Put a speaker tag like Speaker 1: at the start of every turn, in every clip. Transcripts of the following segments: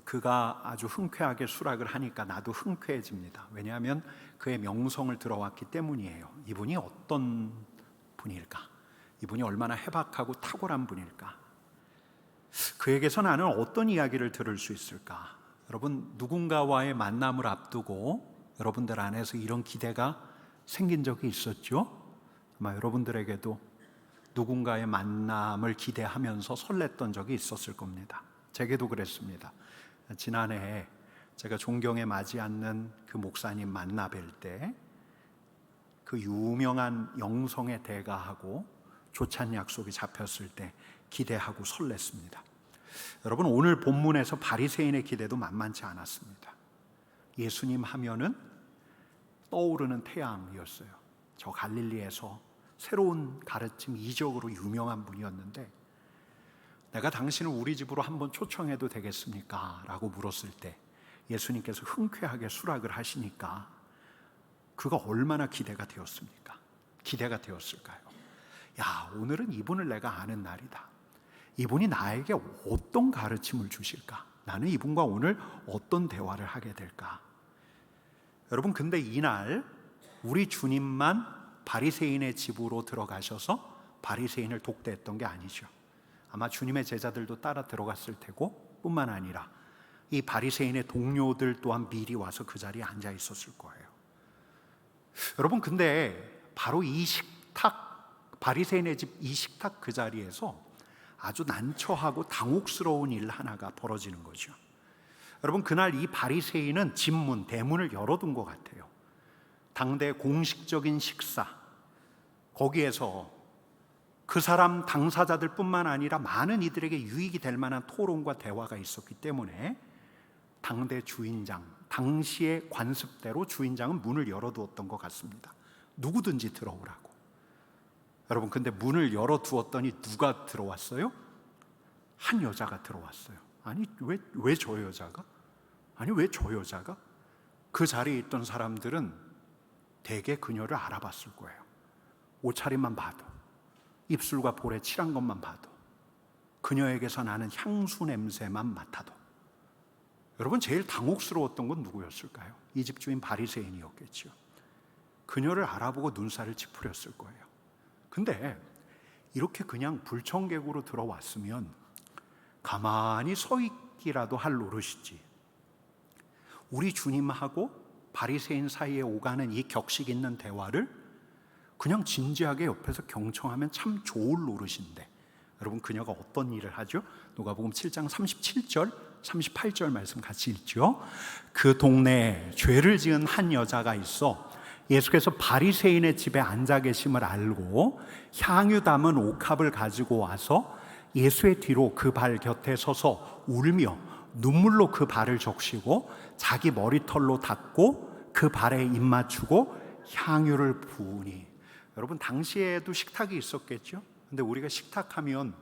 Speaker 1: 그가 아주 흔쾌하게 수락을 하니까 나도 흔쾌해집니다. 왜냐하면 그의 명성을 들어왔기 때문이에요. 이분이 어떤 분일까? 이분이 얼마나 해박하고 탁월한 분일까? 그에게서 나는 어떤 이야기를 들을 수 있을까? 여러분, 누군가와의 만남을 앞두고 여러분들 안에서 이런 기대가 생긴 적이 있었죠? 아마 여러분들에게도 누군가의 만남을 기대하면서 설렜던 적이 있었을 겁니다. 제게도 그랬습니다. 지난해 제가 존경에 맞지 않는 그 목사님 만나 뵐 때 그 유명한 영성의 대가하고 조찬 약속이 잡혔을 때 기대하고 설렜습니다. 여러분, 오늘 본문에서 바리새인의 기대도 만만치 않았습니다. 예수님 하면은 떠오르는 태양이었어요. 저 갈릴리에서 새로운 가르침 이적으로 유명한 분이었는데, 내가 당신을 우리 집으로 한번 초청해도 되겠습니까? 라고 물었을 때 예수님께서 흔쾌하게 수락을 하시니까 그가 얼마나 기대가 되었습니까? 기대가 되었을까요? 야, 오늘은 이분을 내가 아는 날이다. 이분이 나에게 어떤 가르침을 주실까? 나는 이분과 오늘 어떤 대화를 하게 될까? 여러분, 근데 이날 우리 주님만 바리새인의 집으로 들어가셔서 바리새인을 독대했던 게 아니죠. 아마 주님의 제자들도 따라 들어갔을 테고, 뿐만 아니라 이 바리새인의 동료들 또한 미리 와서 그 자리에 앉아 있었을 거예요. 여러분, 근데 바로 이 식탁, 바리새인의 집 이 식탁 그 자리에서 아주 난처하고 당혹스러운 일 하나가 벌어지는 거죠. 여러분, 그날 이 바리새인은 집문, 대문을 열어둔 것 같아요. 당대 공식적인 식사, 거기에서 그 사람 당사자들 뿐만 아니라 많은 이들에게 유익이 될 만한 토론과 대화가 있었기 때문에 당대 주인장, 당시의 관습대로 주인장은 문을 열어두었던 것 같습니다. 누구든지 들어오라고. 여러분, 근데 문을 열어두었더니 누가 들어왔어요? 한 여자가 들어왔어요. 아니, 왜 저 여자가? 아니, 왜 저 여자가? 그 자리에 있던 사람들은 대개 그녀를 알아봤을 거예요. 옷차림만 봐도, 입술과 볼에 칠한 것만 봐도, 그녀에게서 나는 향수 냄새만 맡아도. 여러분, 제일 당혹스러웠던 건 누구였을까요? 이 집주인 바리새인이었겠죠. 그녀를 알아보고 눈살을 찌푸렸을 거예요. 근데 이렇게 그냥 불청객으로 들어왔으면 가만히 서 있기라도 할 노릇이지, 우리 주님하고 바리새인 사이에 오가는 이 격식 있는 대화를 그냥 진지하게 옆에서 경청하면 참 좋을 노릇인데, 여러분, 그녀가 어떤 일을 하죠? 누가복음 7장 37절 38절 말씀 같이 읽죠. 그 동네에 죄를 지은 한 여자가 있어 예수께서 바리새인의 집에 앉아 계심을 알고 향유 담은 옥합을 가지고 와서 예수의 뒤로 그 발 곁에 서서 울며 눈물로 그 발을 적시고 자기 머리털로 닦고 그 발에 입 맞추고 향유를 부으니. 여러분, 당시에도 식탁이 있었겠죠. 근데 우리가 식탁하면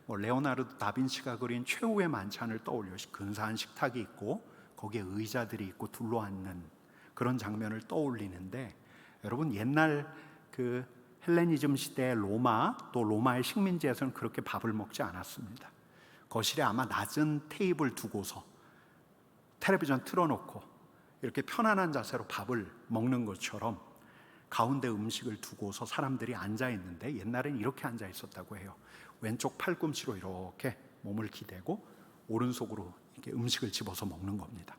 Speaker 1: 레오나르도 다빈치가 그린 최후의 만찬을 떠올려. 근사한 식탁이 있고 거기에 의자들이 있고 둘러앉는 그런 장면을 떠올리는데, 여러분, 옛날 그 헬레니즘 시대의 로마, 또 로마의 식민지에서는 그렇게 밥을 먹지 않았습니다. 거실에 아마 낮은 테이블 두고서 텔레비전 틀어놓고 이렇게 편안한 자세로 밥을 먹는 것처럼 가운데 음식을 두고서 사람들이 앉아 있는데, 옛날엔 이렇게 앉아 있었다고 해요. 왼쪽 팔꿈치로 이렇게 몸을 기대고 오른손으로 이렇게 음식을 집어서 먹는 겁니다.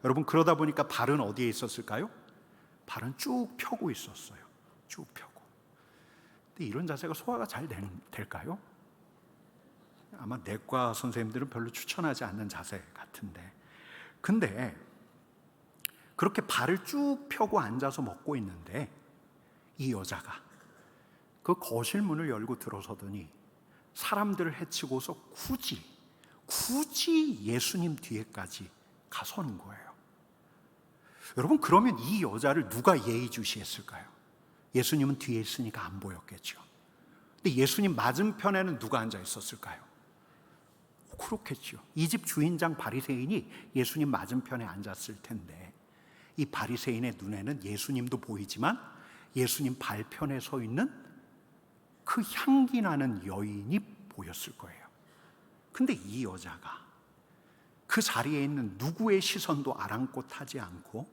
Speaker 1: 여러분, 그러다 보니까 발은 어디에 있었을까요? 발은 쭉 펴고 있었어요. 쭉 펴고. 근데 이런 자세가 소화가 잘 될까요? 아마 내과 선생님들은 별로 추천하지 않는 자세 같은데, 근데 그렇게 발을 쭉 펴고 앉아서 먹고 있는데 이 여자가 그 거실 문을 열고 들어서더니 사람들을 해치고서 굳이 예수님 뒤에까지 가서는 거예요. 여러분, 그러면 이 여자를 누가 예의주시했을까요? 예수님은 뒤에 있으니까 안 보였겠죠. 근데 예수님 맞은편에는 누가 앉아 있었을까요? 그렇겠죠. 이 집 주인장 바리새인이 예수님 맞은편에 앉았을 텐데, 이 바리새인의 눈에는 예수님도 보이지만 예수님 발편에 서 있는 그 향기 나는 여인이 보였을 거예요. 근데 이 여자가 그 그 자리에 있는 누구의 시선도 아랑곳하지 않고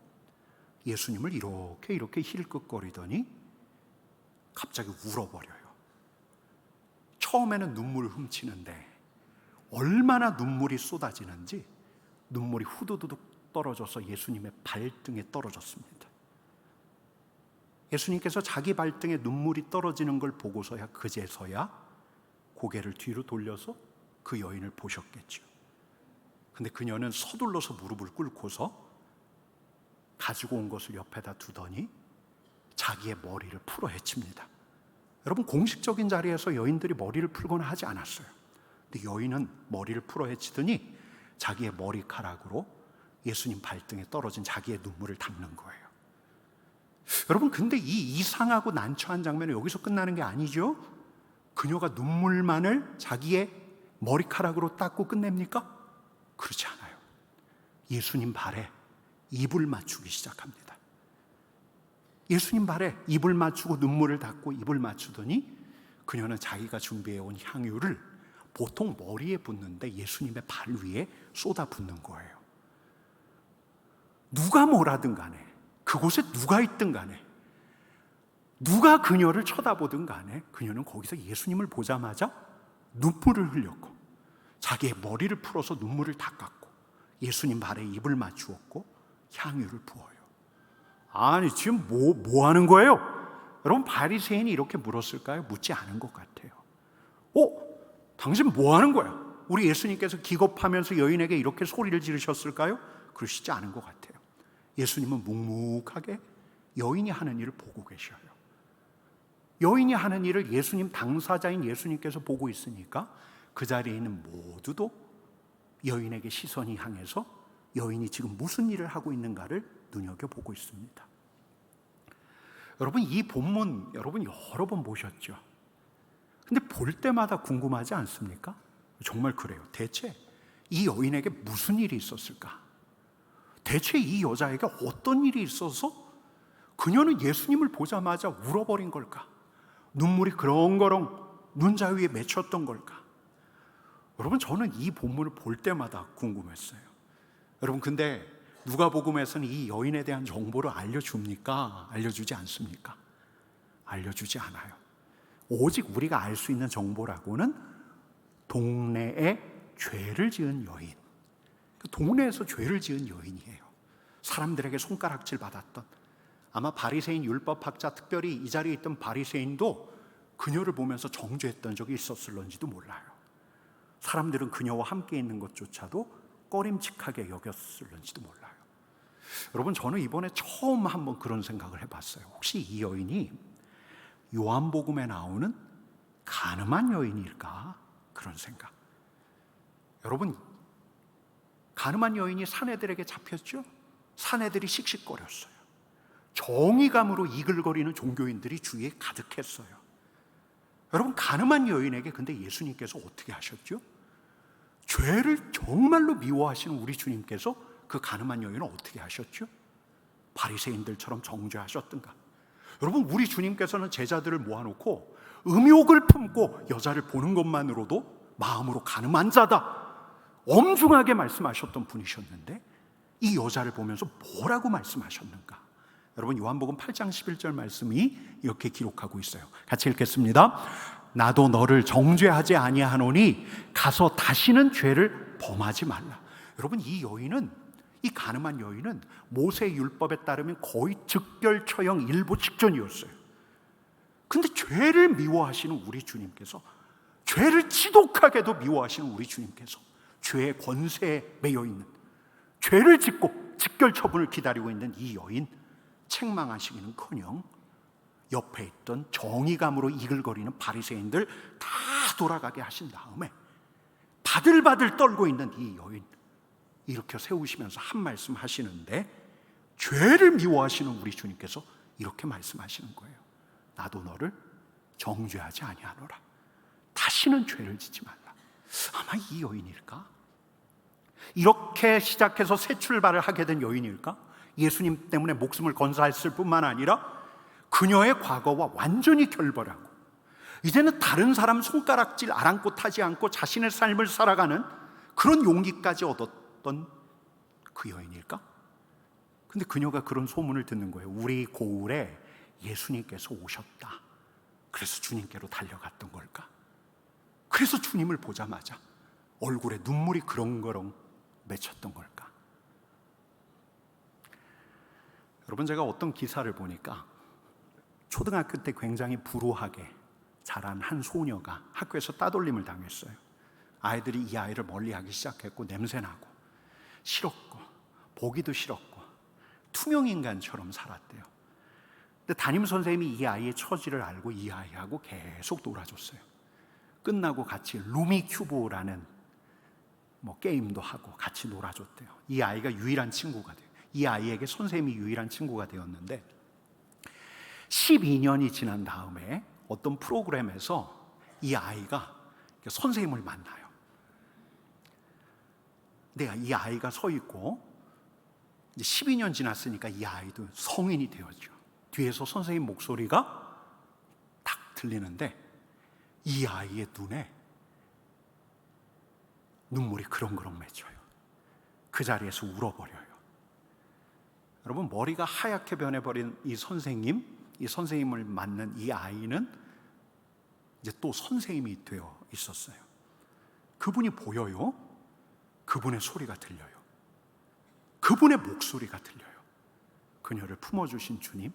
Speaker 1: 예수님을 이렇게 힐끗거리더니 갑자기 울어버려요. 처음에는 눈물을 훔치는데 얼마나 눈물이 쏟아지는지 눈물이 후두둑 떨어져서 예수님의 발등에 떨어졌습니다. 예수님께서 자기 발등에 눈물이 떨어지는 걸 보고서야 그제서야 고개를 뒤로 돌려서 그 여인을 보셨겠죠. 근데 그녀는 서둘러서 무릎을 꿇고서 가지고 온 것을 옆에다 두더니 자기의 머리를 풀어 헤칩니다. 여러분, 공식적인 자리에서 여인들이 머리를 풀거나 하지 않았어요. 근데 여인은 머리를 풀어 헤치더니 자기의 머리카락으로 예수님 발등에 떨어진 자기의 눈물을 닦는 거예요. 여러분, 근데 이 이상하고 난처한 장면은 여기서 끝나는 게 아니죠. 그녀가 눈물만을 자기의 머리카락으로 닦고 끝냅니까? 그렇지 않아요. 예수님 발에 입을 맞추기 시작합니다. 예수님 발에 입을 맞추고 눈물을 닦고 입을 맞추더니 그녀는 자기가 준비해온 향유를 보통 머리에 붓는데 예수님의 발 위에 쏟아 붓는 거예요. 누가 뭐라든 간에, 그곳에 누가 있든 간에, 누가 그녀를 쳐다보든 간에 그녀는 거기서 예수님을 보자마자 눈물을 흘렸고 자기의 머리를 풀어서 눈물을 닦았고 예수님 발에 입을 맞추었고 향유를 부어요. 아니, 지금 뭐 하는 거예요? 여러분, 바리새인이 이렇게 물었을까요? 묻지 않은 것 같아요. 당신 뭐 하는 거야? 우리 예수님께서 기겁하면서 여인에게 이렇게 소리를 지르셨을까요? 그러시지 않은 것 같아요. 예수님은 묵묵하게 여인이 하는 일을 보고 계셔요. 여인이 하는 일을 예수님 당사자인 예수님께서 보고 있으니까 그 자리에 있는 모두도 여인에게 시선이 향해서 여인이 지금 무슨 일을 하고 있는가를 눈여겨보고 있습니다. 여러분, 이 본문 여러분 여러 번 보셨죠? 근데 볼 때마다 궁금하지 않습니까? 정말 그래요. 대체 이 여인에게 무슨 일이 있었을까? 대체 이 여자에게 어떤 일이 있어서 그녀는 예수님을 보자마자 울어버린 걸까? 눈물이 그렁그렁 눈자 위에 맺혔던 걸까? 여러분, 저는 이 본문을 볼 때마다 궁금했어요. 여러분, 근데 누가복음에서는 이 여인에 대한 정보를 알려줍니까? 알려주지 않습니까? 알려주지 않아요. 오직 우리가 알 수 있는 정보라고는 동네에 죄를 지은 여인, 그 동네에서 죄를 지은 여인이에요. 사람들에게 손가락질 받았던, 아마 바리새인 율법학자, 특별히 이 자리에 있던 바리새인도 그녀를 보면서 정죄했던 적이 있었을런지도 몰라요. 사람들은 그녀와 함께 있는 것조차도 꺼림칙하게 여겼을런지도 몰라요. 여러분, 저는 이번에 처음 한번 그런 생각을 해봤어요. 혹시 이 여인이 요한복음에 나오는 가늠한 여인일까? 그런 생각. 여러분, 가늠한 여인이 사내들에게 잡혔죠? 사내들이 씩씩거렸어요. 정의감으로 이글거리는 종교인들이 주위에 가득했어요. 여러분, 가늠한 여인에게 근데 예수님께서 어떻게 하셨죠? 죄를 정말로 미워하시는 우리 주님께서 그 가늠한 여인을 어떻게 하셨죠? 바리새인들처럼 정죄하셨던가? 여러분, 우리 주님께서는 제자들을 모아놓고 음욕을 품고 여자를 보는 것만으로도 마음으로 가늠한 자다, 엄중하게 말씀하셨던 분이셨는데 이 여자를 보면서 뭐라고 말씀하셨는가? 여러분, 요한복음 8장 11절 말씀이 이렇게 기록하고 있어요. 같이 읽겠습니다. 나도 너를 정죄하지 아니하노니 가서 다시는 죄를 범하지 말라. 여러분, 이 여인은, 이 가늠한 여인은 모세 율법에 따르면 거의 즉결처형 일보 직전이었어요. 근데 죄를 미워하시는 우리 주님께서, 죄를 지독하게도 미워하시는 우리 주님께서 죄의 권세에 매여 있는, 죄를 짓고 직결 처분을 기다리고 있는 이 여인 책망하시기는커녕 옆에 있던 정의감으로 이글거리는 바리새인들 다 돌아가게 하신 다음에 바들바들 떨고 있는 이 여인 일으켜 세우시면서 한 말씀 하시는데, 죄를 미워하시는 우리 주님께서 이렇게 말씀하시는 거예요. 나도 너를 정죄하지 아니하노라. 다시는 죄를 짓지 말라. 아마 이 여인일까? 이렇게 시작해서 새 출발을 하게 된 여인일까? 예수님 때문에 목숨을 건사했을 뿐만 아니라 그녀의 과거와 완전히 결별하고 이제는 다른 사람 손가락질 아랑곳하지 않고 자신의 삶을 살아가는 그런 용기까지 얻었던 있었던 그 여인일까? 근데 그녀가 그런 소문을 듣는 거예요. 우리 고을에 예수님께서 오셨다. 그래서 주님께로 달려갔던 걸까? 그래서 주님을 보자마자 얼굴에 눈물이 그렁그렁 맺혔던 걸까? 여러분, 제가 어떤 기사를 보니까 초등학교 때 굉장히 불우하게 자란 한 소녀가 학교에서 따돌림을 당했어요. 아이들이 이 아이를 멀리하기 시작했고 냄새나고 싫었고 보기도 싫었고 투명인간처럼 살았대요. 근데 담임선생님이 이 아이의 처지를 알고 이 아이하고 계속 놀아줬어요. 끝나고 같이 루미큐브라는 게임도 하고 같이 놀아줬대요. 이 아이가 유일한 친구가 돼요. 이 아이에게 선생님이 유일한 친구가 되었는데 12년이 지난 다음에 어떤 프로그램에서 이 아이가 선생님을 만나요. 근데 이 아이가 서 있고 이제 12년 지났으니까 이 아이도 성인이 되었죠. 뒤에서 선생님 목소리가 딱 들리는데 이 아이의 눈에 눈물이 그렁그렁 맺혀요. 그 자리에서 울어버려요. 여러분, 머리가 하얗게 변해버린 이 선생님을 만난 이 아이는 이제 또 선생님이 되어 있었어요. 그분이 보여요. 그분의 소리가 들려요. 그분의 목소리가 들려요. 그녀를 품어주신 주님,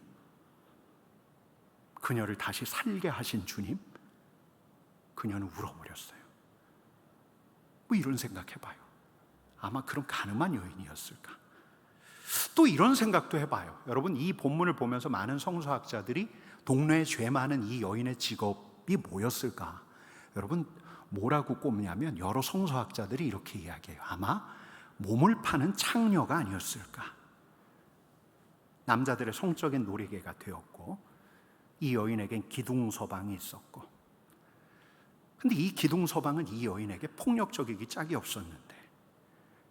Speaker 1: 그녀를 다시 살게 하신 주님, 그녀는 울어버렸어요. 이런 생각해봐요. 아마 그런 가늠한 여인이었을까? 또 이런 생각도 해봐요. 여러분, 이 본문을 보면서 많은 성서학자들이 동네에 죄 많은 이 여인의 직업이 뭐였을까? 여러분, 뭐라고 꼽냐면 여러 성서학자들이 이렇게 이야기해요. 아마 몸을 파는 창녀가 아니었을까? 남자들의 성적인 놀이개가 되었고 이 여인에겐 기둥서방이 있었고, 근데 이 기둥서방은 이 여인에게 폭력적이기 짝이 없었는데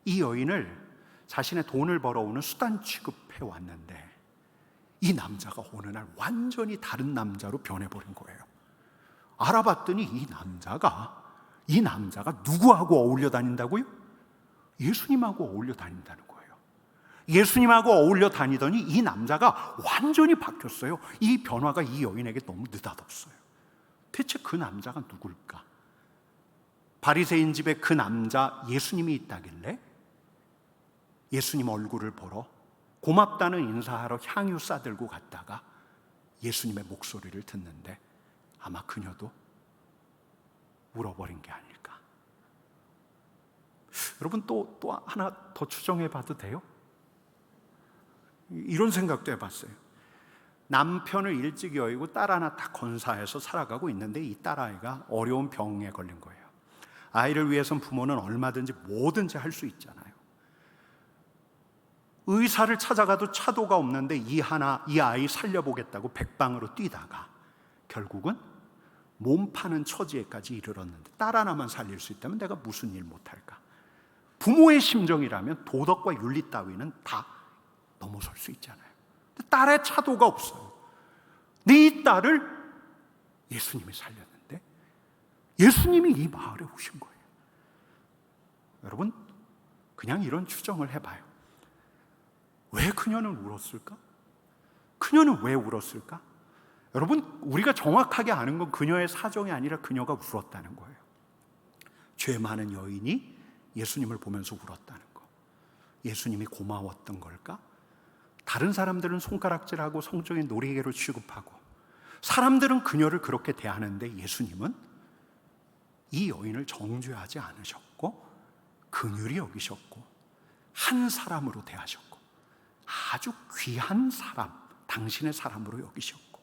Speaker 1: 이 여인을 자신의 돈을 벌어오는 수단 취급해 왔는데 이 남자가 어느 날 완전히 다른 남자로 변해버린 거예요. 알아봤더니 이 남자가 누구하고 어울려 다닌다고요? 예수님하고 어울려 다닌다는 거예요. 예수님하고 어울려 다니더니 이 남자가 완전히 바뀌었어요. 이 변화가 이 여인에게 너무 느닷없어요. 대체 그 남자가 누굴까? 바리새인 집에 그 남자 예수님이 있다길래 예수님 얼굴을 보러 고맙다는 인사하러 향유 싸들고 갔다가 예수님의 목소리를 듣는데 아마 그녀도 울어버린 게 아닐까. 여러분, 또 하나 더 추정해 봐도 돼요? 이런 생각도 해봤어요. 남편을 일찍 여의고 딸 하나 딱 건사해서 살아가고 있는데 이 딸아이가 어려운 병에 걸린 거예요. 아이를 위해선 부모는 얼마든지 뭐든지 할 수 있잖아요. 의사를 찾아가도 차도가 없는데 이 아이 살려보겠다고 백방으로 뛰다가 결국은 몸 파는 처지에까지 이르렀는데 딸 하나만 살릴 수 있다면 내가 무슨 일 못할까? 부모의 심정이라면 도덕과 윤리 따위는 다 넘어설 수 있잖아요. 근데 딸의 차도가 없어요. 네 딸을 예수님이 살렸는데 예수님이 이 마을에 오신 거예요. 여러분, 그냥 이런 추정을 해봐요. 왜 그녀는 울었을까? 그녀는 왜 울었을까? 여러분, 우리가 정확하게 아는 건 그녀의 사정이 아니라 그녀가 울었다는 거예요. 죄 많은 여인이 예수님을 보면서 울었다는 거. 예수님이 고마웠던 걸까? 다른 사람들은 손가락질하고 성적인 놀이개로 취급하고 사람들은 그녀를 그렇게 대하는데 예수님은 이 여인을 정죄하지 않으셨고 긍휼히 여기셨고 한 사람으로 대하셨고 아주 귀한 사람, 당신의 사람으로 여기셨고,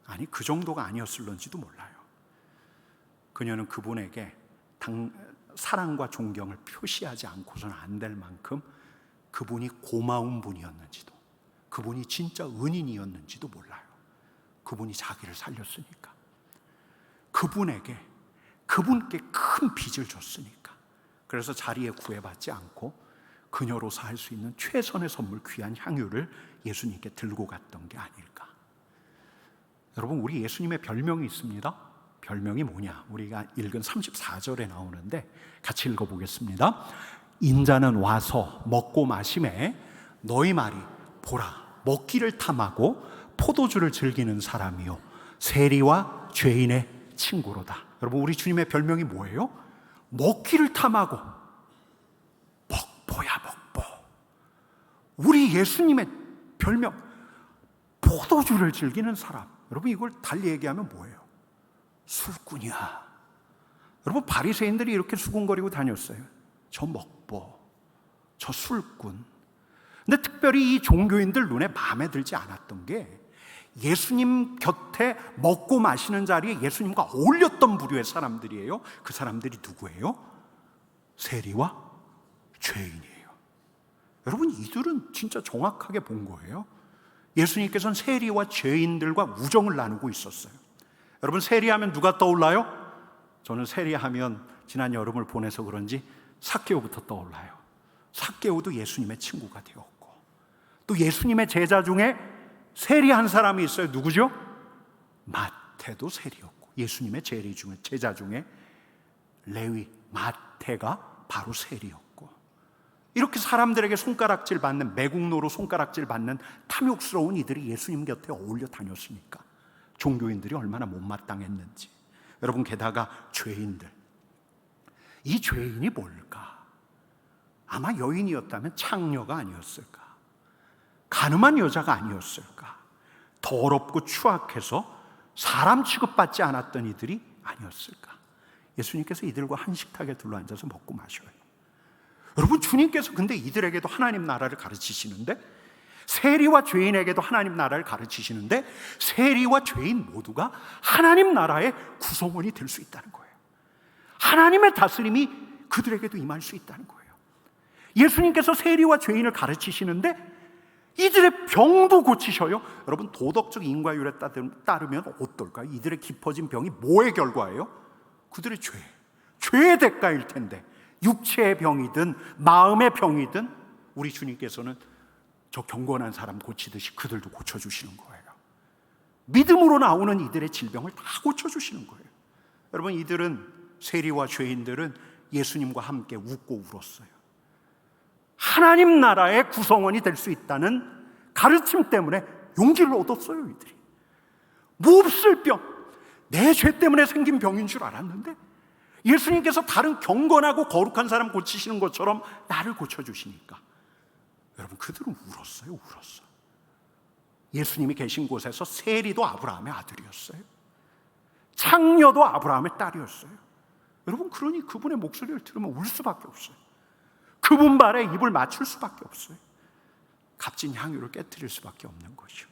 Speaker 1: 아니 그 정도가 아니었을런지도 몰라요. 그녀는 그분에게 사랑과 존경을 표시하지 않고서는 안 될 만큼 그분이 고마운 분이었는지도, 그분이 진짜 은인이었는지도 몰라요. 그분이 자기를 살렸으니까, 그분께 큰 빚을 줬으니까. 그래서 자리에 구애받지 않고 그녀로서 할 수 있는 최선의 선물, 귀한 향유를 예수님께 들고 갔던 게 아닐까. 여러분, 우리 예수님의 별명이 있습니다. 별명이 뭐냐? 우리가 읽은 34절에 나오는데 같이 읽어보겠습니다. 인자는 와서 먹고 마심에 너희 말이 보라 먹기를 탐하고 포도주를 즐기는 사람이요 세리와 죄인의 친구로다. 여러분, 우리 주님의 별명이 뭐예요? 먹기를 탐하고, 먹보야 먹보. 우리 예수님의 별명, 포도주를 즐기는 사람. 여러분, 이걸 달리 얘기하면 뭐예요? 술꾼이야. 여러분, 바리새인들이 이렇게 수군거리고 다녔어요. 저 먹보, 저 술꾼. 근데 특별히 이 종교인들 눈에 마음에 들지 않았던 게, 예수님 곁에 먹고 마시는 자리에 예수님과 어울렸던 부류의 사람들이에요. 그 사람들이 누구예요? 세리와 죄인이에요. 여러분, 이들은 진짜 정확하게 본 거예요. 예수님께서는 세리와 죄인들과 우정을 나누고 있었어요. 여러분, 세리하면 누가 떠올라요? 저는 세리하면 지난 여름을 보내서 그런지 삭개오부터 떠올라요. 삭개오도 예수님의 친구가 되었고, 또 예수님의 제자 중에 세리한 사람이 있어요. 누구죠? 마태도 세리였고, 예수님의 제자 중에 레위, 마태가 바로 세리였고, 이렇게 사람들에게 손가락질 받는, 매국노로 손가락질 받는 탐욕스러운 이들이 예수님 곁에 어울려 다녔으니까 종교인들이 얼마나 못마땅했는지. 여러분, 게다가 죄인들, 이 죄인이 뭘까? 아마 여인이었다면 창녀가 아니었을까? 가늠한 여자가 아니었을까? 더럽고 추악해서 사람 취급받지 않았던 이들이 아니었을까? 예수님께서 이들과 한 식탁에 둘러앉아서 먹고 마셔요. 여러분, 주님께서 근데 이들에게도 하나님 나라를 가르치시는데, 세리와 죄인에게도 하나님 나라를 가르치시는데, 세리와 죄인 모두가 하나님 나라의 구성원이 될 수 있다는 거예요. 하나님의 다스림이 그들에게도 임할 수 있다는 거예요. 예수님께서 세리와 죄인을 가르치시는데 이들의 병도 고치셔요. 여러분, 도덕적 인과율에 따르면 어떨까요? 이들의 깊어진 병이 뭐의 결과예요? 그들의 죄의 대가일 텐데, 육체의 병이든 마음의 병이든 우리 주님께서는 저 경건한 사람 고치듯이 그들도 고쳐주시는 거예요. 믿음으로 나오는 이들의 질병을 다 고쳐주시는 거예요. 여러분, 이들은, 세리와 죄인들은 예수님과 함께 웃고 울었어요. 하나님 나라의 구성원이 될 수 있다는 가르침 때문에 용기를 얻었어요. 이들이 몹쓸 병, 내 죄 때문에 생긴 병인 줄 알았는데 예수님께서 다른 경건하고 거룩한 사람 고치시는 것처럼 나를 고쳐주시니까, 여러분, 그들은 울었어요. 예수님이 계신 곳에서 세리도 아브라함의 아들이었어요. 창녀도 아브라함의 딸이었어요. 여러분, 그러니 그분의 목소리를 들으면 울 수밖에 없어요. 그분 발에 입을 맞출 수밖에 없어요. 값진 향유를 깨트릴 수밖에 없는 것이요.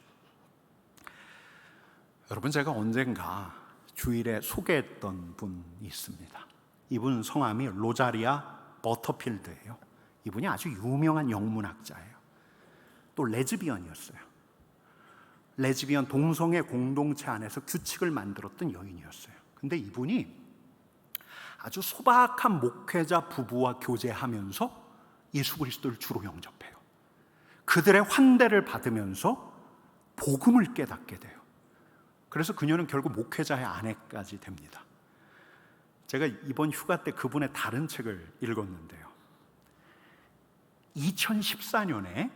Speaker 1: 여러분, 제가 언젠가 주일에 소개했던 분이 있습니다. 이분 성함이 로자리아 버터필드예요. 이분이 아주 유명한 영문학자예요. 또 레즈비언이었어요. 레즈비언 동성애 공동체 안에서 규칙을 만들었던 여인이었어요. 근데 이분이 아주 소박한 목회자 부부와 교제하면서 예수 그리스도를 주로 영접해요. 그들의 환대를 받으면서 복음을 깨닫게 돼요. 그래서 그녀는 결국 목회자의 아내까지 됩니다. 제가 이번 휴가 때 그분의 다른 책을 읽었는데요, 2014년에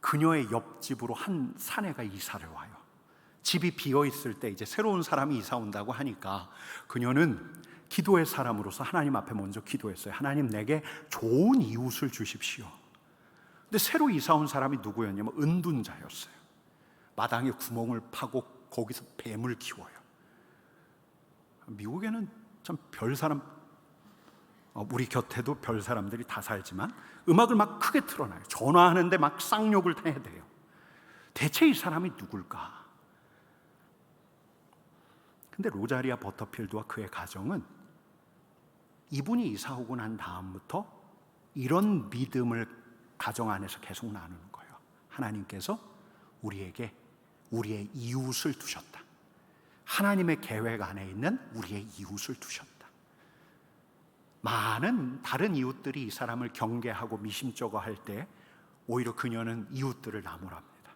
Speaker 1: 그녀의 옆집으로 한 사내가 이사를 와요. 집이 비어있을 때 이제 새로운 사람이 이사 온다고 하니까 그녀는 기도의 사람으로서 하나님 앞에 먼저 기도했어요. 하나님, 내게 좋은 이웃을 주십시오. 근데 새로 이사 온 사람이 누구였냐면 은둔자였어요. 마당에 구멍을 파고 거기서 뱀을 키워요. 미국에는 참 별 사람, 우리 곁에도 별 사람들이 다 살지만 음악을 막 크게 틀어놔요. 전화하는데 막 쌍욕을 해야 돼요. 대체 이 사람이 누굴까? 근데 로자리아 버터필드와 그의 가정은 이분이 이사 오고 난 다음부터 이런 믿음을 가정 안에서 계속 나누는 거예요. 하나님께서 우리에게 우리의 이웃을 두셨다. 하나님의 계획 안에 있는 우리의 이웃을 두셨다. 많은 다른 이웃들이 이 사람을 경계하고 미심쩍어 할 때 오히려 그녀는 이웃들을 나무랍니다.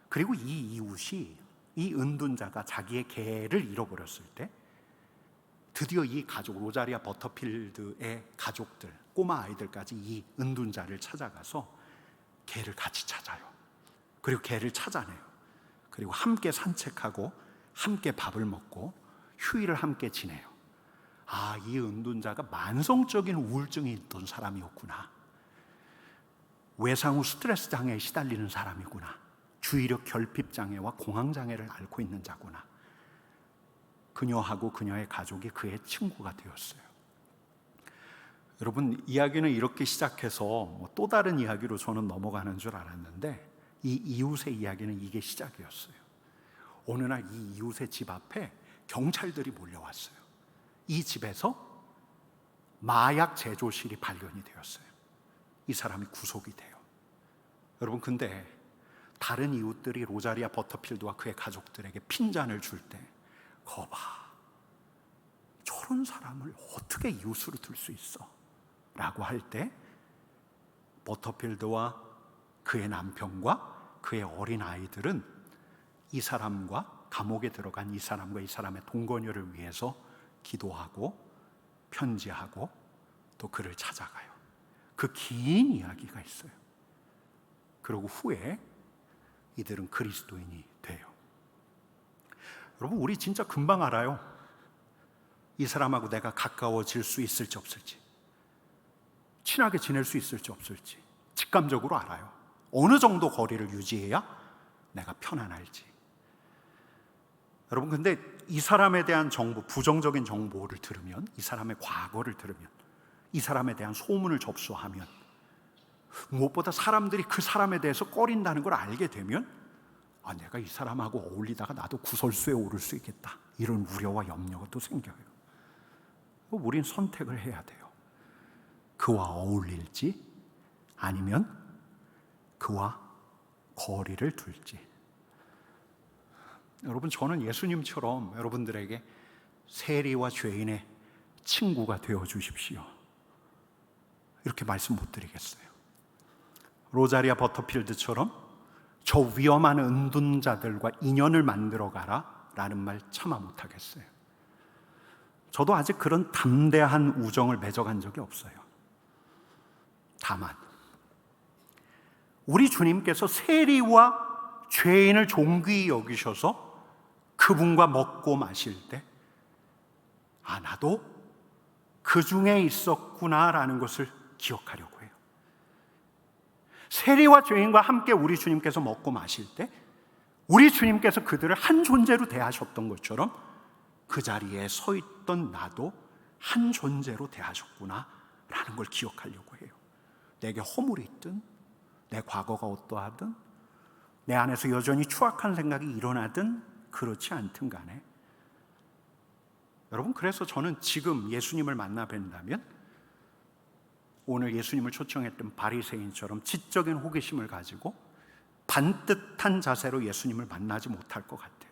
Speaker 1: 그리고 이 이웃이, 이 은둔자가 자기의 개를 잃어버렸을 때 드디어 이 가족, 로자리아 버터필드의 가족들, 꼬마 아이들까지 이 은둔자를 찾아가서 개를 같이 찾아요. 그리고 개를 찾아내요. 그리고 함께 산책하고 함께 밥을 먹고 휴일을 함께 지내요. 아, 이 은둔자가 만성적인 우울증이 있던 사람이었구나. 외상 후 스트레스 장애에 시달리는 사람이구나. 주의력 결핍 장애와 공황 장애를 앓고 있는 자구나. 그녀하고 그녀의 가족이 그의 친구가 되었어요. 여러분, 이야기는 이렇게 시작해서 또 다른 이야기로 저는 넘어가는 줄 알았는데, 이 이웃의 이야기는 이게 시작이었어요. 어느 날 이 이웃의 집 앞에 경찰들이 몰려왔어요. 이 집에서 마약 제조실이 발견이 되었어요. 이 사람이 구속이 돼요. 여러분, 근데 다른 이웃들이 로자리아 버터필드와 그의 가족들에게 핀잔을 줄 때, 거봐, 저런 사람을 어떻게 이웃으로 둘 수 있어? 라고 할 때 버터필드와 그의 남편과 그의 어린 아이들은 이 사람과, 감옥에 들어간 이 사람과 이 사람의 동거녀를 위해서 기도하고 편지하고 또 그를 찾아가요. 그 긴 이야기가 있어요. 그리고 후에 이들은 그리스도인이 돼요. 여러분, 우리 진짜 금방 알아요. 이 사람하고 내가 가까워질 수 있을지 없을지, 친하게 지낼 수 있을지 없을지 직감적으로 알아요. 어느 정도 거리를 유지해야 내가 편안할지. 여러분, 근데 이 사람에 대한 정보, 부정적인 정보를 들으면, 이 사람의 과거를 들으면, 이 사람에 대한 소문을 접수하면, 무엇보다 사람들이 그 사람에 대해서 꺼린다는 걸 알게 되면, 아, 내가 이 사람하고 어울리다가 나도 구설수에 오를 수 있겠다, 이런 우려와 염려가 또 생겨요. 우린 선택을 해야 돼요. 그와 어울릴지 아니면 그와 거리를 둘지. 여러분, 저는 예수님처럼 여러분들에게 세리와 죄인의 친구가 되어 주십시오, 이렇게 말씀 못 드리겠어요. 로자리아 버터필드처럼 저 위험한 은둔자들과 인연을 만들어 가라 라는 말 차마 못하겠어요. 저도 아직 그런 담대한 우정을 맺어간 적이 없어요. 다만 우리 주님께서 세리와 죄인을 존귀히 여기셔서 그분과 먹고 마실 때, 아, 나도 그 중에 있었구나라는 것을 기억하려고 해요. 세리와 죄인과 함께 우리 주님께서 먹고 마실 때 우리 주님께서 그들을 한 존재로 대하셨던 것처럼 그 자리에 서 있던 나도 한 존재로 대하셨구나 라는 걸 기억하려고 해요. 내게 허물이 있든, 내 과거가 어떠하든, 내 안에서 여전히 추악한 생각이 일어나든 그렇지 않든 간에, 여러분, 그래서 저는 지금 예수님을 만나 뵌다면 오늘 예수님을 초청했던 바리새인처럼 지적인 호기심을 가지고 반듯한 자세로 예수님을 만나지 못할 것 같아요.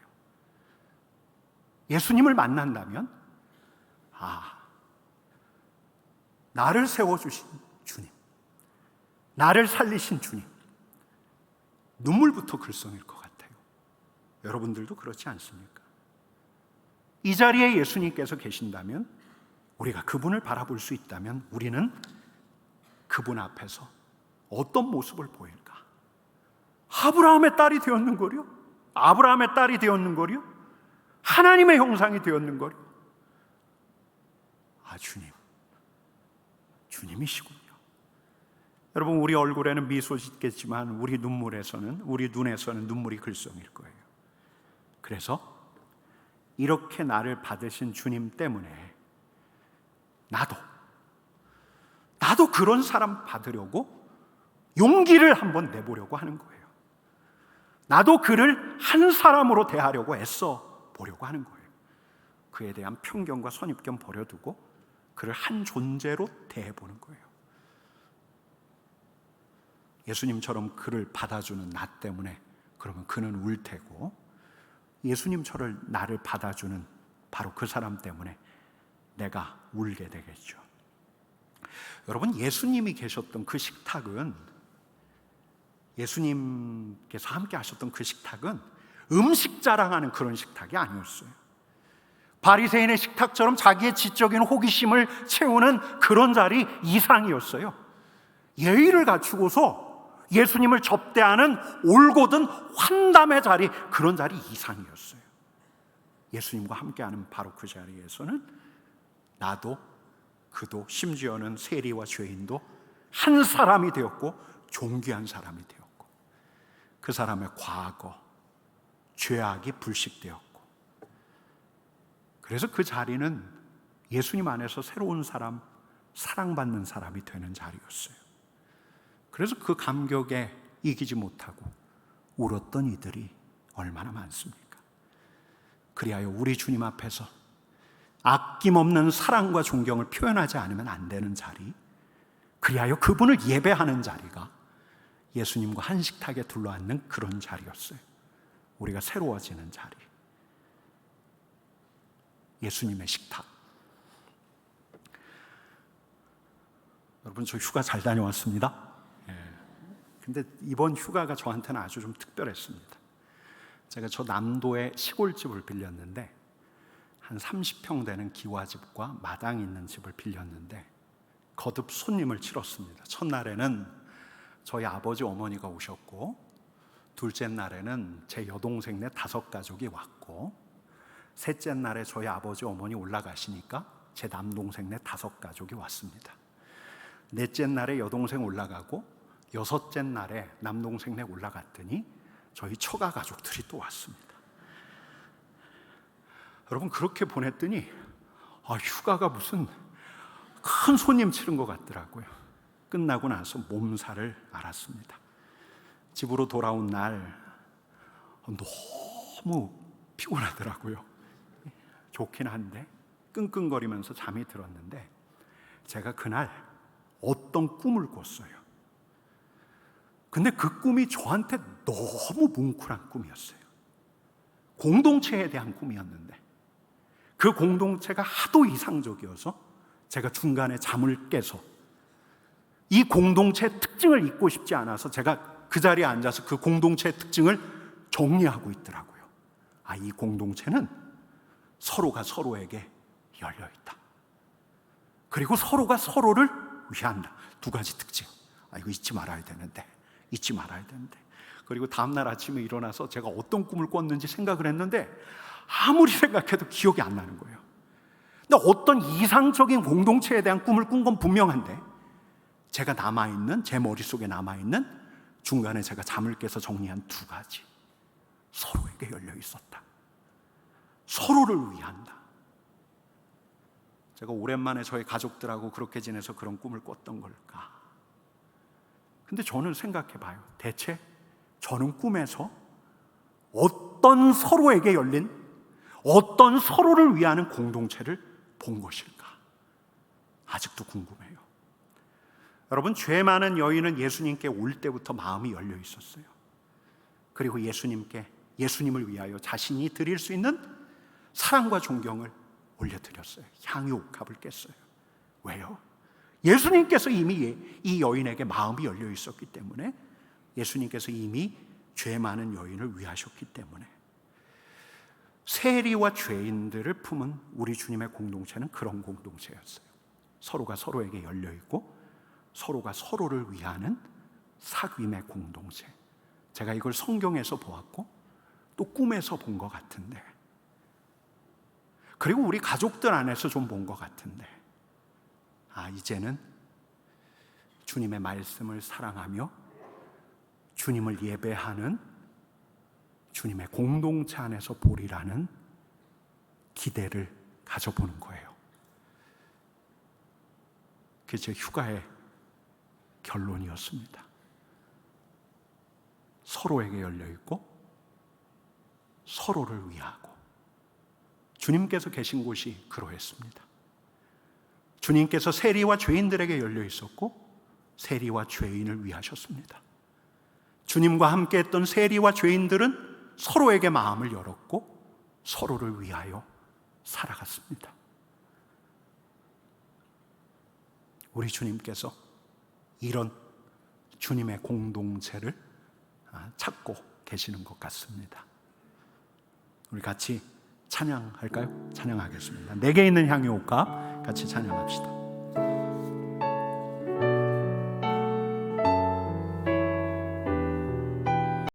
Speaker 1: 예수님을 만난다면, 아, 나를 세워주신 주님, 나를 살리신 주님, 눈물부터 글썽일 것 같아요. 여러분들도 그렇지 않습니까? 이 자리에 예수님께서 계신다면, 우리가 그분을 바라볼 수 있다면 우리는 그분 앞에서 어떤 모습을 보일까? 아브라함의 딸이 되었는거려? 아브라함의 딸이 되었는거려? 하나님의 형상이 되었는거려? 아, 주님이시군요. 여러분, 우리 얼굴에는 미소 짓겠지만 우리 눈물에서는, 우리 눈에서는 눈물이 글썽일 거예요. 그래서 이렇게 나를 받으신 주님 때문에 나도 그런 사람 받으려고 용기를 한번 내보려고 하는 거예요. 나도 그를 한 사람으로 대하려고 애써 보려고 하는 거예요. 그에 대한 편견과 선입견 버려두고 그를 한 존재로 대해보는 거예요. 예수님처럼 그를 받아주는 나 때문에 그러면 그는 울 테고, 예수님처럼 나를 받아주는 바로 그 사람 때문에 내가 울게 되겠죠. 여러분, 예수님이 계셨던 그 식탁은, 예수님께서 함께 하셨던 그 식탁은 음식 자랑하는 그런 식탁이 아니었어요. 바리새인의 식탁처럼 자기의 지적인 호기심을 채우는 그런 자리 이상이었어요. 예의를 갖추고서 예수님을 접대하는 올곧은 환담의 자리, 그런 자리 이상이었어요. 예수님과 함께하는 바로 그 자리에서는 나도 그도 심지어는 세리와 죄인도 한 사람이 되었고 존귀한 사람이 되었고 그 사람의 과거, 죄악이 불식되었고, 그래서 그 자리는 예수님 안에서 새로운 사람, 사랑받는 사람이 되는 자리였어요. 그래서 그 감격에 이기지 못하고 울었던 이들이 얼마나 많습니까? 그리하여 우리 주님 앞에서 아낌없는 사랑과 존경을 표현하지 않으면 안 되는 자리, 그리하여 그분을 예배하는 자리가 예수님과 한 식탁에 둘러앉는 그런 자리였어요. 우리가 새로워지는 자리, 예수님의 식탁. 여러분, 저 휴가 잘 다녀왔습니다. 근데 이번 휴가가 저한테는 아주 좀 특별했습니다. 제가 저 남도에 시골집을 빌렸는데 한 30평 되는 기와집과 마당이 있는 집을 빌렸는데 거듭 손님을 치렀습니다. 첫날에는 저희 아버지 어머니가 오셨고, 둘째 날에는 제 여동생 네 5가족이 왔고, 셋째 날에 저희 아버지 어머니 올라가시니까 제 남동생 네 5가족이 왔습니다. 넷째 날에 여동생 올라가고, 여섯째 날에 남동생 네 올라갔더니 저희 처가 가족들이 또 왔습니다. 여러분, 그렇게 보냈더니 휴가가 무슨 큰 손님 치른 것 같더라고요. 끝나고 나서 몸살을 앓았습니다. 집으로 돌아온 날 너무 피곤하더라고요. 좋긴 한데 끙끙거리면서 잠이 들었는데, 제가 그날 어떤 꿈을 꿨어요. 근데 그 꿈이 저한테 너무 뭉클한 꿈이었어요. 공동체에 대한 꿈이었는데 그 공동체가 하도 이상적이어서 제가 중간에 잠을 깨서 이 공동체의 특징을 잊고 싶지 않아서 제가 그 자리에 앉아서 그 공동체의 특징을 정리하고 있더라고요. 이 공동체는 서로가 서로에게 열려있다. 그리고 서로가 서로를 위한다. 2가지 특징. 이거 잊지 말아야 되는데. 그리고 다음날 아침에 일어나서 제가 어떤 꿈을 꿨는지 생각을 했는데 아무리 생각해도 기억이 안 나는 거예요. 근데 어떤 이상적인 공동체에 대한 꿈을 꾼 건 분명한데, 제가 남아있는, 제 머릿속에 남아있는 중간에 제가 잠을 깨서 정리한 2가지, 서로에게 열려 있었다. 서로를 위한다. 제가 오랜만에 저희 가족들하고 그렇게 지내서 그런 꿈을 꿨던 걸까? 근데 저는 생각해 봐요. 대체 저는 꿈에서 어떤 서로에게 열린, 어떤 서로를 위하는 공동체를 본 것일까? 아직도 궁금해요. 여러분, 죄 많은 여인은 예수님께 올 때부터 마음이 열려 있었어요. 그리고 예수님을 위하여 자신이 드릴 수 있는 사랑과 존경을 올려드렸어요. 향유 옥합을 깼어요. 왜요? 예수님께서 이미 이 여인에게 마음이 열려 있었기 때문에, 예수님께서 이미 죄 많은 여인을 위하셨기 때문에. 세리와 죄인들을 품은 우리 주님의 공동체는 그런 공동체였어요. 서로가 서로에게 열려 있고 서로가 서로를 위하는 사귐의 공동체. 제가 이걸 성경에서 보았고 또 꿈에서 본 것 같은데, 그리고 우리 가족들 안에서 좀 본 것 같은데, 이제는 주님의 말씀을 사랑하며 주님을 예배하는 주님의 공동체 안에서 보리라는 기대를 가져보는 거예요. 그게 제 휴가의 결론이었습니다. 서로에게 열려있고 서로를 위하고, 주님께서 계신 곳이 그러했습니다. 주님께서 세리와 죄인들에게 열려 있었고 세리와 죄인을 위하셨습니다. 주님과 함께 했던 세리와 죄인들은 서로에게 마음을 열었고 서로를 위하여 살아갔습니다. 우리 주님께서 이런 주님의 공동체를 찾고 계시는 것 같습니다. 우리 같이 찬양할까요? 찬양하겠습니다. 내게 있는 향유 옷값 같이 찬양합시다.